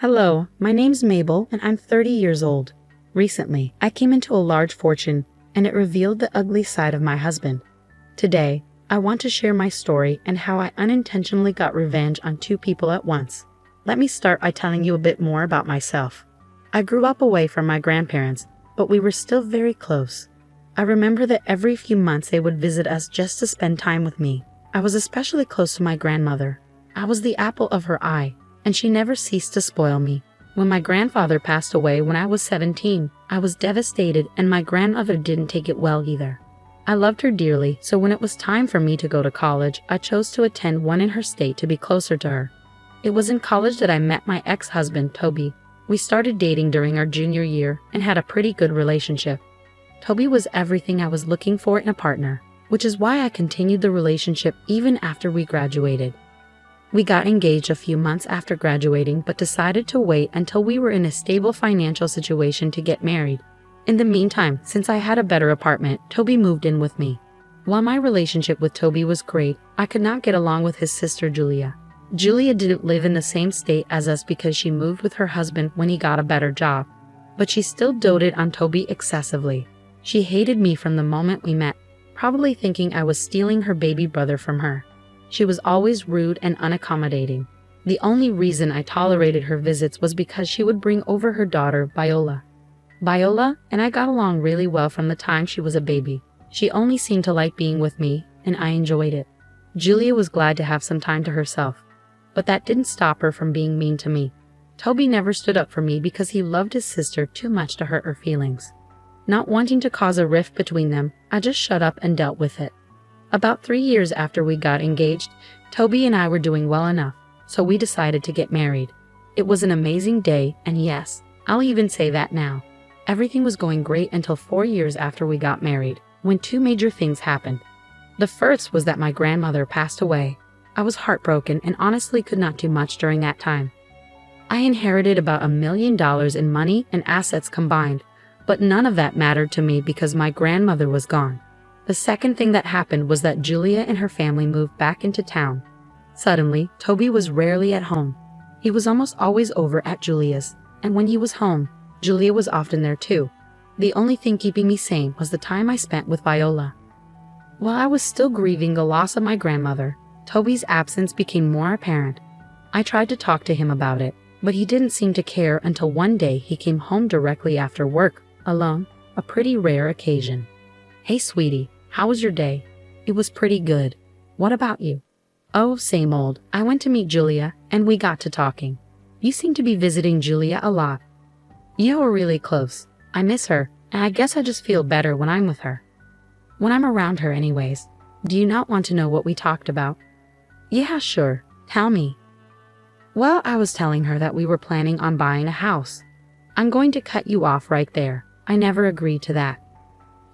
Hello, my name's Mabel and I'm 30 years old. Recently, I came into a large fortune and it revealed the ugly side of my husband. Today, I want to share my story and how I unintentionally got revenge on two people at once. Let me start by telling you a bit more about myself. I grew up away from my grandparents, but we were still very close. I remember that every few months they would visit us just to spend time with me. I was especially close to my grandmother. I was the apple of her eye, and she never ceased to spoil me. When my grandfather passed away when I was 17, I was devastated and my grandmother didn't take it well either. I loved her dearly, so when it was time for me to go to college, I chose to attend one in her state to be closer to her. It was in college that I met my ex-husband, Toby. We started dating during our junior year and had a pretty good relationship. Toby was everything I was looking for in a partner, which is why I continued the relationship even after we graduated. We got engaged a few months after graduating but decided to wait until we were in a stable financial situation to get married. In the meantime, since I had a better apartment, Toby moved in with me. While my relationship with Toby was great, I could not get along with his sister Julia. Julia didn't live in the same state as us because she moved with her husband when he got a better job. But she still doted on Toby excessively. She hated me from the moment we met, probably thinking I was stealing her baby brother from her. She was always rude and unaccommodating. The only reason I tolerated her visits was because she would bring over her daughter, Viola. Viola and I got along really well from the time she was a baby. She only seemed to like being with me, and I enjoyed it. Julia was glad to have some time to herself, but that didn't stop her from being mean to me. Toby never stood up for me because he loved his sister too much to hurt her feelings. Not wanting to cause a rift between them, I just shut up and dealt with it. About 3 years after we got engaged, Toby and I were doing well enough, so we decided to get married. It was an amazing day, and yes, I'll even say that now. Everything was going great until 4 years after we got married, when two major things happened. The first was that my grandmother passed away. I was heartbroken and honestly could not do much during that time. I inherited about $1 million in money and assets combined, but none of that mattered to me because my grandmother was gone. The second thing that happened was that Julia and her family moved back into town. Suddenly, Toby was rarely at home. He was almost always over at Julia's, and when he was home, Julia was often there too. The only thing keeping me sane was the time I spent with Viola. While I was still grieving the loss of my grandmother, Toby's absence became more apparent. I tried to talk to him about it, but he didn't seem to care until one day he came home directly after work, alone, a pretty rare occasion. "Hey sweetie, how was your day?" "It was pretty good. What about you?" "Oh, same old. I went to meet Julia, and we got to talking." "You seem to be visiting Julia a lot." "Yeah, we're really close. I miss her, and I guess I just feel better when I'm with her. When I'm around her anyways. Do you not want to know what we talked about?" "Yeah, sure. Tell me." "Well, I was telling her that we were planning on buying a house." "I'm going to cut you off right there. I never agreed to that.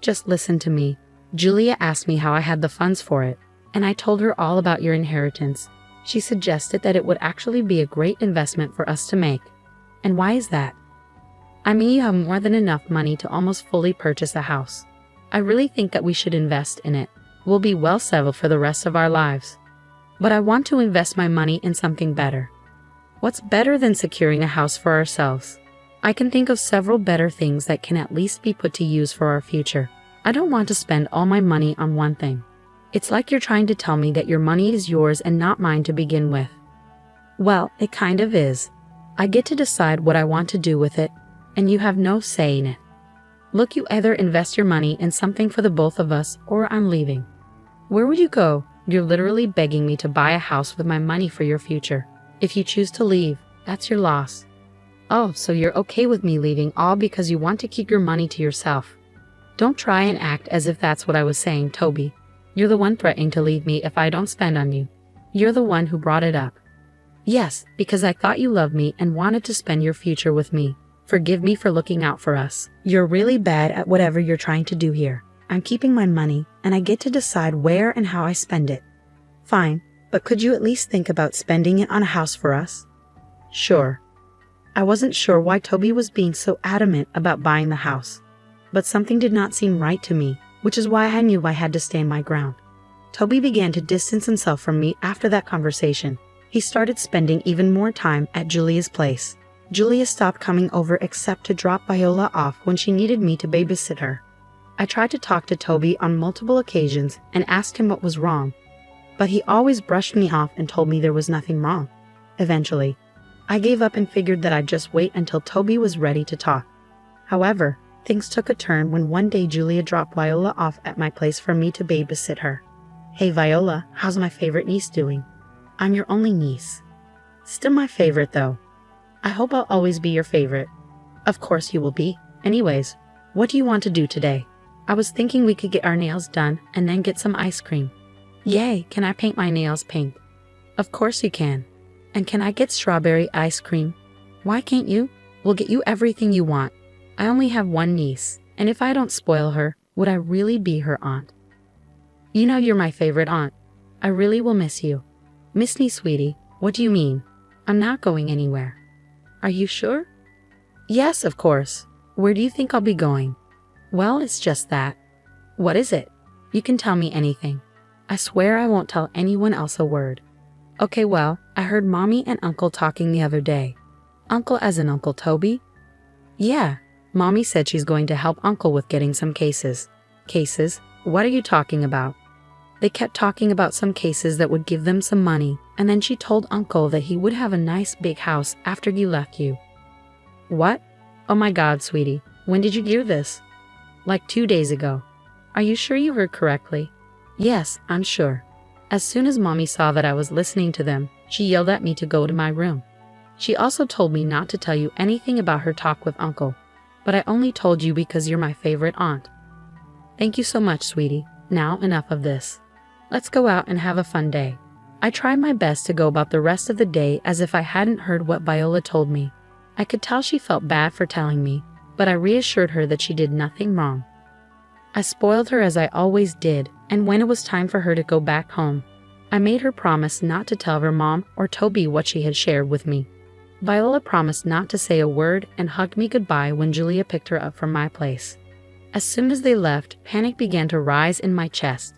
Just listen to me. Julia asked me how I had the funds for it, and I told her all about your inheritance. She suggested that it would actually be a great investment for us to make." "And why is that?" "I mean, you have more than enough money to almost fully purchase a house. I really think that we should invest in it. We'll be well settled for the rest of our lives. But I want to invest my money in something better." "What's better than securing a house for ourselves?" "I can think of several better things that can at least be put to use for our future. I don't want to spend all my money on one thing. It's like you're trying to tell me that your money is yours and not mine to begin with." "Well, it kind of is. I get to decide what I want to do with it, and you have no say in it. Look, you either invest your money in something for the both of us, or I'm leaving." "Where would you go? You're literally begging me to buy a house with my money for your future. If you choose to leave, that's your loss." "Oh, so you're okay with me leaving all because you want to keep your money to yourself?" "Don't try and act as if that's what I was saying, Toby. You're the one threatening to leave me if I don't spend on you. You're the one who brought it up." "Yes, because I thought you loved me and wanted to spend your future with me. Forgive me for looking out for us. You're really bad at whatever you're trying to do here. I'm keeping my money, and I get to decide where and how I spend it." "Fine, but could you at least think about spending it on a house for us?" "Sure." I wasn't sure why Toby was being so adamant about buying the house, but something did not seem right to me, which is why I knew I had to stand my ground. Toby began to distance himself from me after that conversation. He started spending even more time at Julia's place. Julia stopped coming over except to drop Viola off when she needed me to babysit her. I tried to talk to Toby on multiple occasions and asked him what was wrong, but he always brushed me off and told me there was nothing wrong. Eventually, I gave up and figured that I'd just wait until Toby was ready to talk. However, things took a turn when one day Julia dropped Viola off at my place for me to babysit her. "Hey Viola, how's my favorite niece doing?" "I'm your only niece." "Still my favorite though." "I hope I'll always be your favorite." "Of course you will be. Anyways, what do you want to do today?" "I was thinking we could get our nails done and then get some ice cream." "Yay, can I paint my nails pink?" "Of course you can." "And can I get strawberry ice cream?" "Why can't you? We'll get you everything you want. I only have one niece, and if I don't spoil her, would I really be her aunt?" "You know you're my favorite aunt. I really will miss you." "Miss me, sweetie? What do you mean? I'm not going anywhere." "Are you sure?" "Yes, of course. Where do you think I'll be going?" "Well, it's just that." "What is it?" "You can tell me anything. I swear I won't tell anyone else a word." "Okay, well, I heard Mommy and Uncle talking the other day." "Uncle as in Uncle Toby?" "Yeah. Mommy said she's going to help Uncle with getting some cases." "Cases? What are you talking about?" "They kept talking about some cases that would give them some money, and then she told Uncle that he would have a nice big house after you left you." "What? Oh my God, sweetie. When did you hear this?" "Like 2 days ago." "Are you sure you heard correctly?" "Yes, I'm sure." As soon as Mommy saw that I was listening to them, she yelled at me to go to my room. She also told me not to tell you anything about her talk with Uncle, but I only told you because you're my favorite aunt. "Thank you so much, sweetie. Now enough of this. Let's go out and have a fun day." I tried my best to go about the rest of the day as if I hadn't heard what Viola told me. I could tell she felt bad for telling me, but I reassured her that she did nothing wrong. I spoiled her as I always did, and when it was time for her to go back home, I made her promise not to tell her mom or Toby what she had shared with me. Viola promised not to say a word and hugged me goodbye when Julia picked her up from my place. As soon as they left, panic began to rise in my chest.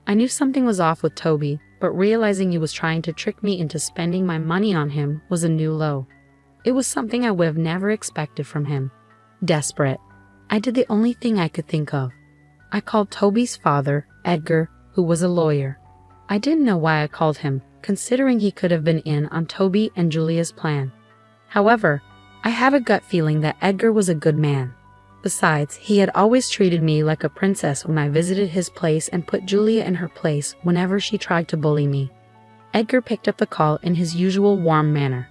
I knew something was off with Toby, but realizing he was trying to trick me into spending my money on him was a new low. It was something I would have never expected from him. Desperate, I did the only thing I could think of. I called Toby's father, Edgar, who was a lawyer. I didn't know why I called him, considering he could have been in on Toby and Julia's plan. However, I have a gut feeling that Edgar was a good man. Besides, he had always treated me like a princess when I visited his place and put Julia in her place whenever she tried to bully me. Edgar picked up the call in his usual warm manner.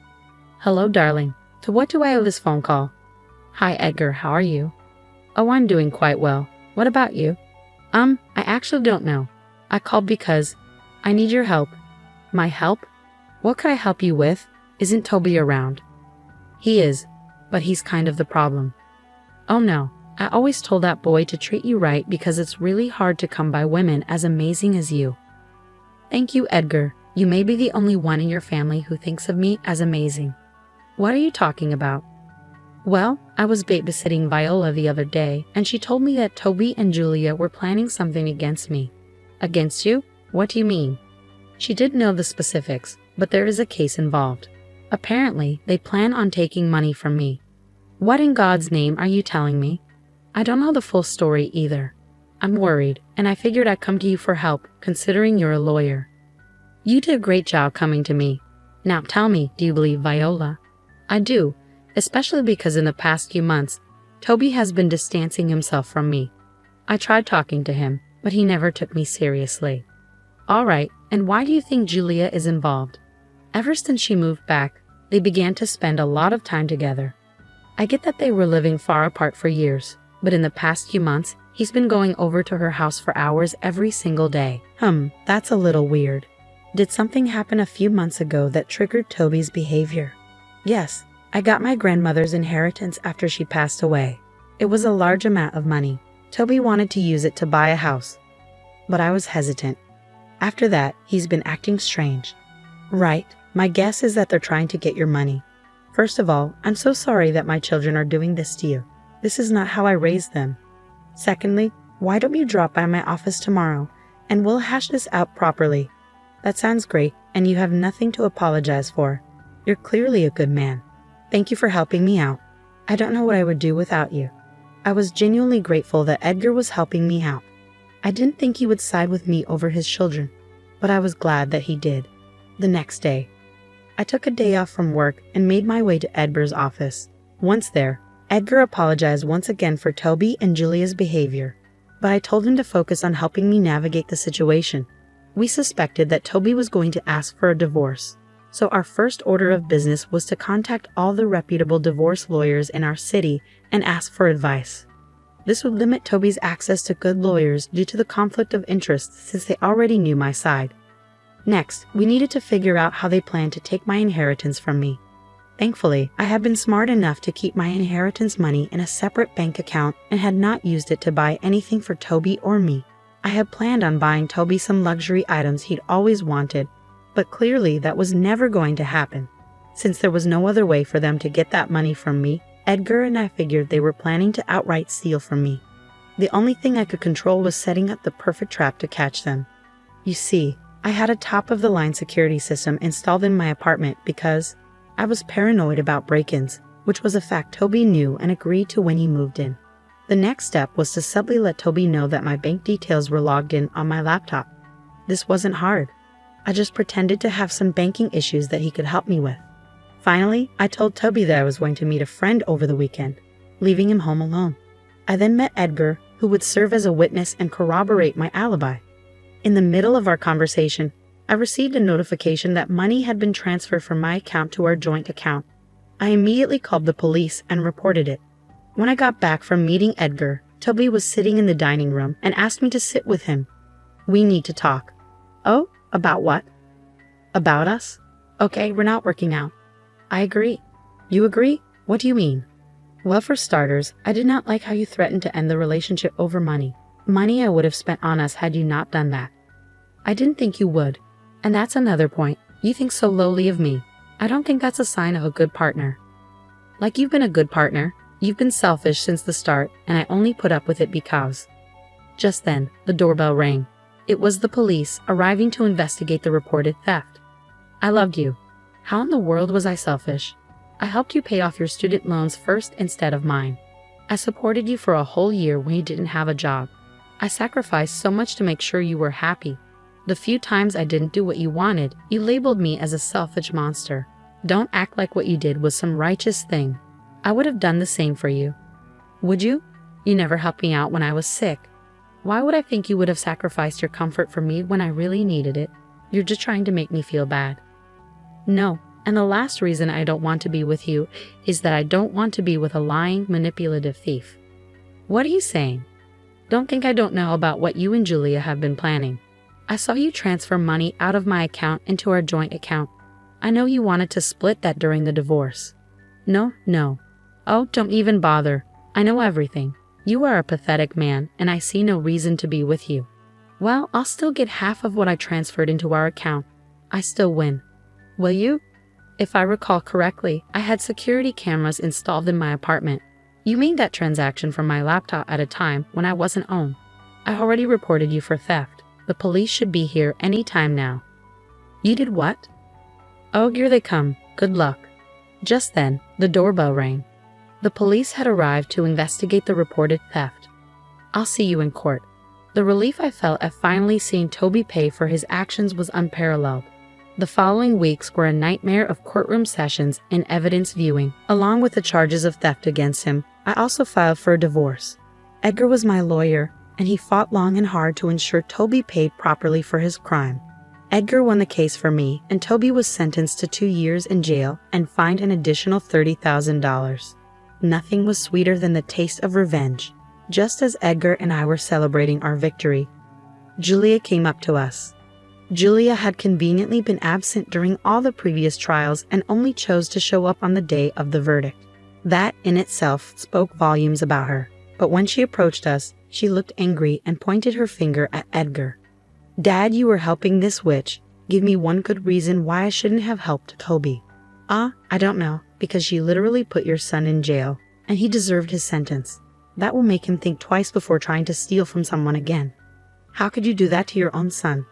"Hello, darling. To what do I owe this phone call?" "Hi, Edgar. How are you?" "Oh, I'm doing quite well. What about you?" I actually don't know. I called because I need your help." "My help? What could I help you with? Isn't Toby around?" "He is, but he's kind of the problem." "Oh no, I always told that boy to treat you right because it's really hard to come by women as amazing as you." "Thank you, Edgar. You may be the only one in your family who thinks of me as amazing." "What are you talking about?" "Well, I was babysitting Viola the other day, and she told me that Toby and Julia were planning something against me." "Against you? What do you mean?" "She didn't know the specifics, but there is a case involved. Apparently, they plan on taking money from me." "What in God's name are you telling me?" "I don't know the full story either. I'm worried, and I figured I'd come to you for help, considering you're a lawyer." "You did a great job coming to me. Now tell me, do you believe Viola?" "I do, especially because in the past few months, Toby has been distancing himself from me. I tried talking to him, but he never took me seriously." "All right, and why do you think Julia is involved?" "Ever since she moved back, they began to spend a lot of time together. I get that they were living far apart for years, but in the past few months, he's been going over to her house for hours every single day." That's a little weird. Did something happen a few months ago that triggered Toby's behavior?" "Yes, I got my grandmother's inheritance after she passed away. It was a large amount of money. Toby wanted to use it to buy a house, but I was hesitant. After that, he's been acting strange." "Right. My guess is that they're trying to get your money. First of all, I'm so sorry that my children are doing this to you. This is not how I raised them. Secondly, why don't you drop by my office tomorrow, and we'll hash this out properly." "That sounds great, and you have nothing to apologize for. You're clearly a good man." Thank you for helping me out. I don't know what I would do without you." I was genuinely grateful that Edgar was helping me out. I didn't think he would side with me over his children, but I was glad that he did. The next day, I took a day off from work and made my way to Edgar's office. Once there, Edgar apologized once again for Toby and Julia's behavior, but I told him to focus on helping me navigate the situation. We suspected that Toby was going to ask for a divorce, so our first order of business was to contact all the reputable divorce lawyers in our city and ask for advice. This would limit Toby's access to good lawyers due to the conflict of interest since they already knew my side. Next, we needed to figure out how they planned to take my inheritance from me. Thankfully, I had been smart enough to keep my inheritance money in a separate bank account and had not used it to buy anything for Toby or me. I had planned on buying Toby some luxury items he'd always wanted, but clearly that was never going to happen. Since there was no other way for them to get that money from me, Edgar and I figured they were planning to outright steal from me. The only thing I could control was setting up the perfect trap to catch them. You see, I had a top-of-the-line security system installed in my apartment because I was paranoid about break-ins, which was a fact Toby knew and agreed to when he moved in. The next step was to subtly let Toby know that my bank details were logged in on my laptop. This wasn't hard. I just pretended to have some banking issues that he could help me with. Finally, I told Toby that I was going to meet a friend over the weekend, leaving him home alone. I then met Edgar, who would serve as a witness and corroborate my alibi. In the middle of our conversation, I received a notification that money had been transferred from my account to our joint account. I immediately called the police and reported it. When I got back from meeting Edgar, Toby was sitting in the dining room and asked me to sit with him. "We need to talk." "Oh, about what?" "About us." "Okay, we're not working out." "I agree." "You agree? What do you mean?" "Well, for starters, I did not like how you threatened to end the relationship over money. Money I would have spent on us had you not done that." "I didn't think you would. And that's another point. You think so lowly of me. I don't think that's a sign of a good partner. Like you've been a good partner. You've been selfish since the start, and I only put up with it because." Just then, the doorbell rang. It was the police arriving to investigate the reported theft. "I loved you. How in the world was I selfish? I helped you pay off your student loans first instead of mine. I supported you for a whole year when you didn't have a job. I sacrificed so much to make sure you were happy. The few times I didn't do what you wanted, you labeled me as a selfish monster. Don't act like what you did was some righteous thing. I would have done the same for you. Would you? You never helped me out when I was sick. Why would I think you would have sacrificed your comfort for me when I really needed it? You're just trying to make me feel bad." "No, and the last reason I don't want to be with you is that I don't want to be with a lying, manipulative thief." "What are you saying? Don't think I don't know about what you and Julia have been planning. I saw you transfer money out of my account into our joint account. I know you wanted to split that during the divorce." No. "Oh, don't even bother. I know everything. You are a pathetic man, and I see no reason to be with you." "Well, I'll still get half of what I transferred into our account. I still win." "Will you?" "If I recall correctly, I had security cameras installed in my apartment. You made that transaction from my laptop at a time when I wasn't home. I already reported you for theft. The police should be here any time now." "You did what?" "Oh, here they come. Good luck." Just then, the doorbell rang. The police had arrived to investigate the reported theft. "I'll see you in court." The relief I felt at finally seeing Toby pay for his actions was unparalleled. The following weeks were a nightmare of courtroom sessions and evidence viewing. Along with the charges of theft against him, I also filed for a divorce. Edgar was my lawyer, and he fought long and hard to ensure Toby paid properly for his crime. Edgar won the case for me, and Toby was sentenced to 2 years in jail and fined an additional $30,000. Nothing was sweeter than the taste of revenge. Just as Edgar and I were celebrating our victory, Julia came up to us. Julia had conveniently been absent during all the previous trials and only chose to show up on the day of the verdict. That in itself spoke volumes about her. But when she approached us, she looked angry and pointed her finger at Edgar. "Dad, you were helping this witch. Give me one good reason why I shouldn't have helped Toby." I don't know, because she literally put your son in jail, and he deserved his sentence. That will make him think twice before trying to steal from someone again." "How could you do that to your own son?"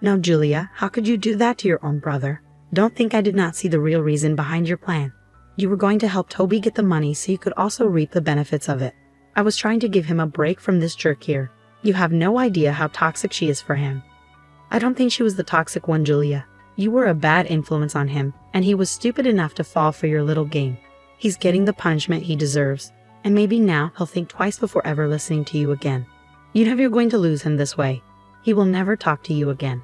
"No, Julia, how could you do that to your own brother? Don't think I did not see the real reason behind your plan. You were going to help Toby get the money so you could also reap the benefits of it. I was trying to give him a break from this jerk here. You have no idea how toxic she is for him. I don't think she was the toxic one, Julia. You were a bad influence on him, and he was stupid enough to fall for your little game. He's getting the punishment he deserves, and maybe now he'll think twice before ever listening to you again. You know you're going to lose him this way. He will never talk to you again.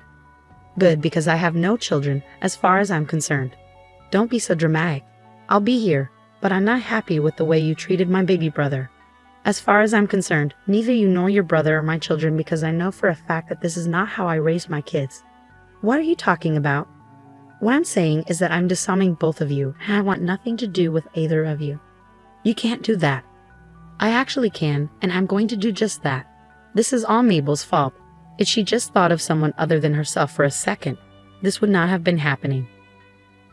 Good, because I have no children as far as I'm concerned. Don't be so dramatic. I'll be here, but I'm not happy with the way you treated my baby brother. As far as I'm concerned, neither you nor your brother are my children because I know for a fact that this is not how I raised my kids. What are you talking about? What I'm saying is that I'm disowning both of you, and I want nothing to do with either of you. You can't do that. I actually can, and I'm going to do just that. This is all Mabel's fault. If she just thought of someone other than herself for a second, this would not have been happening.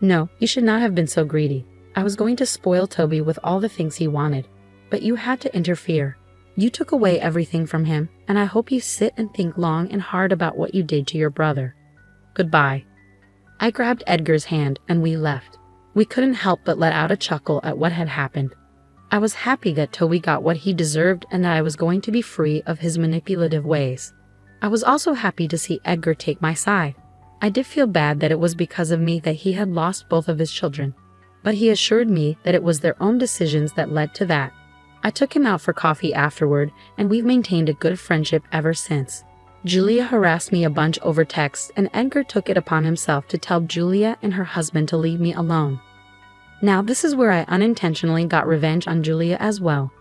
No, you should not have been so greedy. I was going to spoil Toby with all the things he wanted, but you had to interfere. You took away everything from him, and I hope you sit and think long and hard about what you did to your brother. Goodbye. I grabbed Edgar's hand and we left. We couldn't help but let out a chuckle at what had happened. I was happy that Toby got what he deserved and that I was going to be free of his manipulative ways. I was also happy to see Edgar take my side. I did feel bad that it was because of me that he had lost both of his children, but he assured me that it was their own decisions that led to that. I took him out for coffee afterward, and we've maintained a good friendship ever since. Julia harassed me a bunch over text, and Edgar took it upon himself to tell Julia and her husband to leave me alone. Now this is where I unintentionally got revenge on Julia as well.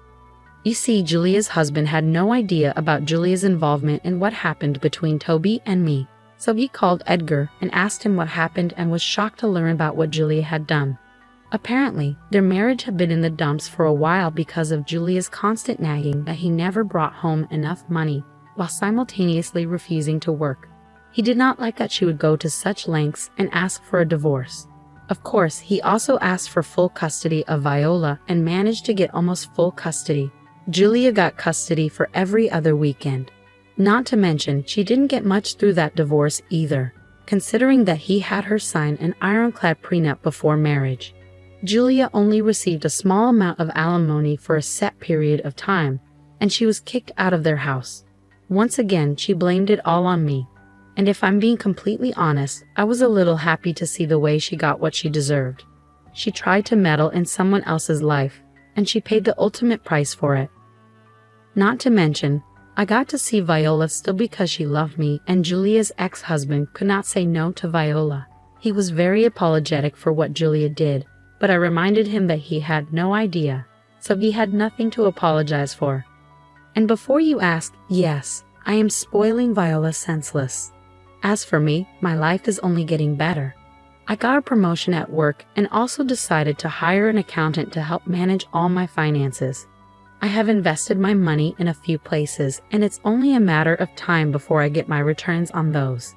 You see, Julia's husband had no idea about Julia's involvement in what happened between Toby and me, so he called Edgar and asked him what happened and was shocked to learn about what Julia had done. Apparently, their marriage had been in the dumps for a while because of Julia's constant nagging that he never brought home enough money, while simultaneously refusing to work. He did not like that she would go to such lengths and ask for a divorce. Of course, he also asked for full custody of Viola and managed to get almost full custody. Julia got custody for every other weekend. Not to mention, she didn't get much through that divorce either, considering that he had her sign an ironclad prenup before marriage. Julia only received a small amount of alimony for a set period of time, and she was kicked out of their house. Once again, she blamed it all on me. And if I'm being completely honest, I was a little happy to see the way she got what she deserved. She tried to meddle in someone else's life, and she paid the ultimate price for it. Not to mention, I got to see Viola still because she loved me, and Julia's ex-husband could not say no to Viola. He was very apologetic for what Julia did, but I reminded him that he had no idea, so he had nothing to apologize for. And before you ask, yes, I am spoiling Viola senseless. As for me, my life is only getting better. I got a promotion at work and also decided to hire an accountant to help manage all my finances. I have invested my money in a few places, and it's only a matter of time before I get my returns on those.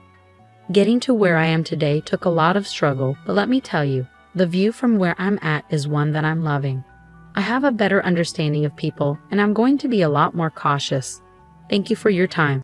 Getting to where I am today took a lot of struggle, but let me tell you, the view from where I'm at is one that I'm loving. I have a better understanding of people, and I'm going to be a lot more cautious. Thank you for your time.